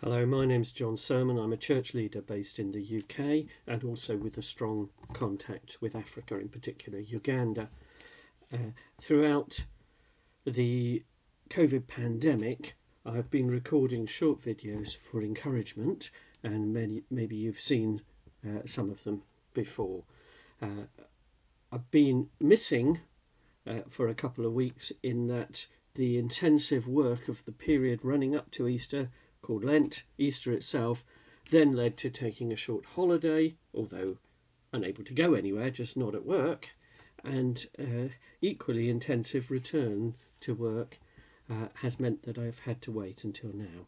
Hello, my name's Jon Sermon. I'm a church leader based in the UK and also with a strong contact with Africa, in particular Uganda. Throughout the COVID pandemic, I've been recording short videos for encouragement, and maybe you've seen some of them before. I've been missing for a couple of weeks in that the intensive work of the period running up to Easter, called Lent, Easter itself, then led to taking a short holiday, although unable to go anywhere, just not at work, and equally intensive return to work has meant that I've had to wait until now.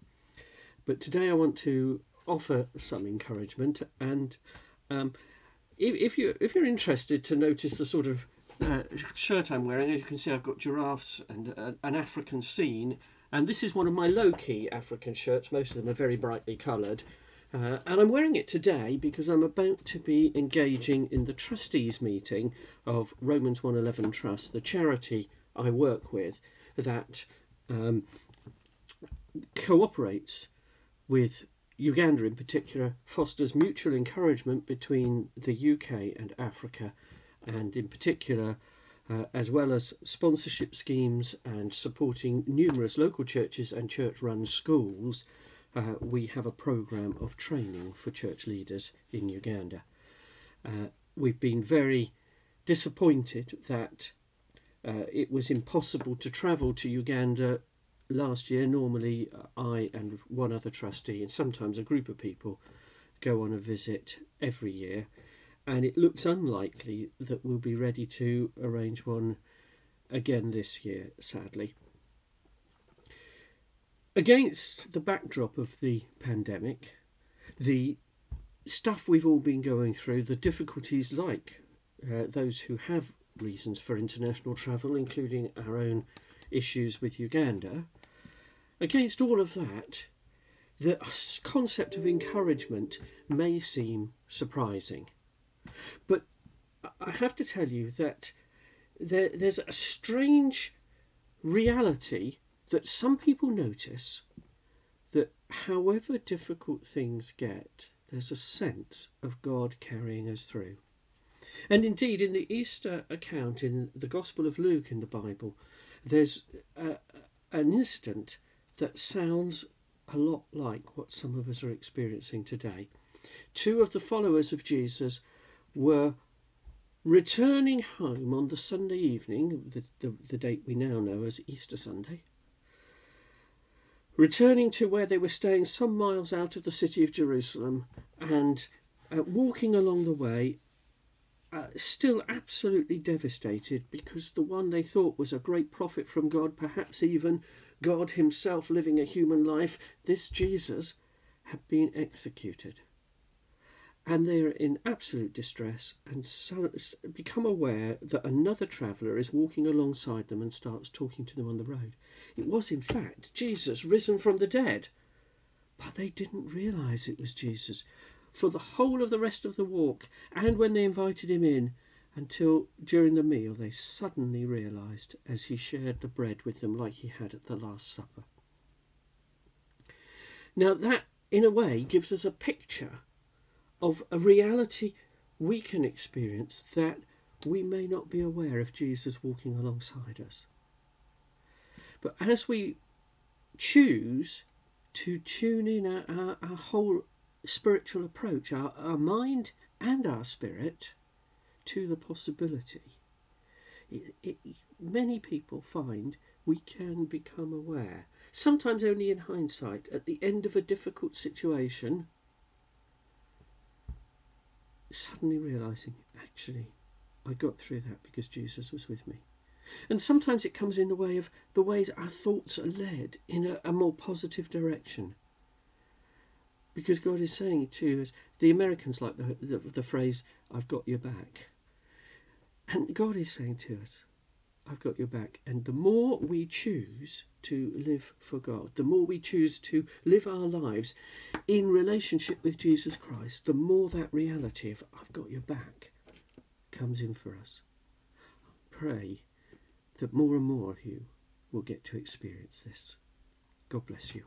But today I want to offer some encouragement, and if you're interested to notice the sort of shirt I'm wearing, as you can see I've got giraffes and an African scene, and this is one of my low-key African shirts. Most of them are very brightly coloured, and I'm wearing it today because I'm about to be engaging in the trustees meeting of Romans 1:11 Trust, the charity I work with that cooperates with Uganda in particular, fosters mutual encouragement between the UK and Africa, and in particular, as well as sponsorship schemes and supporting numerous local churches and church-run schools, we have a programme of training for church leaders in Uganda. We've been very disappointed that it was impossible to travel to Uganda last year. Normally I and one other trustee and sometimes a group of people go on a visit every year, and it looks unlikely that we'll be ready to arrange one again this year, sadly. Against the backdrop of the pandemic, the stuff we've all been going through, the difficulties like those who have reasons for international travel, including our own issues with Uganda, against all of that, the concept of encouragement may seem surprising. But I have to tell you that there's a strange reality that some people notice, that however difficult things get, there's a sense of God carrying us through. And indeed, in the Easter account in the Gospel of Luke in the Bible, there's an incident that sounds a lot like what some of us are experiencing today. Two of the followers of Jesus were returning home on the Sunday evening, the date we now know as Easter Sunday, returning to where they were staying some miles out of the city of Jerusalem, and walking along the way, still absolutely devastated because the one they thought was a great prophet from God, perhaps even God himself living a human life, this Jesus, had been executed. And they are in absolute distress and so become aware that another traveller is walking alongside them and starts talking to them on the road. It was in fact Jesus risen from the dead, but they didn't realise it was Jesus for the whole of the rest of the walk, and when they invited him in, until during the meal they suddenly realised as he shared the bread with them like he had at the Last Supper. Now that in a way gives us a picture of a reality we can experience that we may not be aware of Jesus walking alongside us. But as we choose to tune in our whole spiritual approach, our mind and our spirit, to the possibility, many people find we can become aware, sometimes only in hindsight, at the end of a difficult situation, suddenly realising, actually, I got through that because Jesus was with me. And sometimes it comes in the way of the ways our thoughts are led in a more positive direction. Because God is saying to us, the Americans like the phrase, I've got your back. And God is saying to us, I've got your back. And the more we choose to live for God, the more we choose to live our lives in relationship with Jesus Christ, the more that reality of I've got your back comes in for us. Pray that more and more of you will get to experience this. God bless you.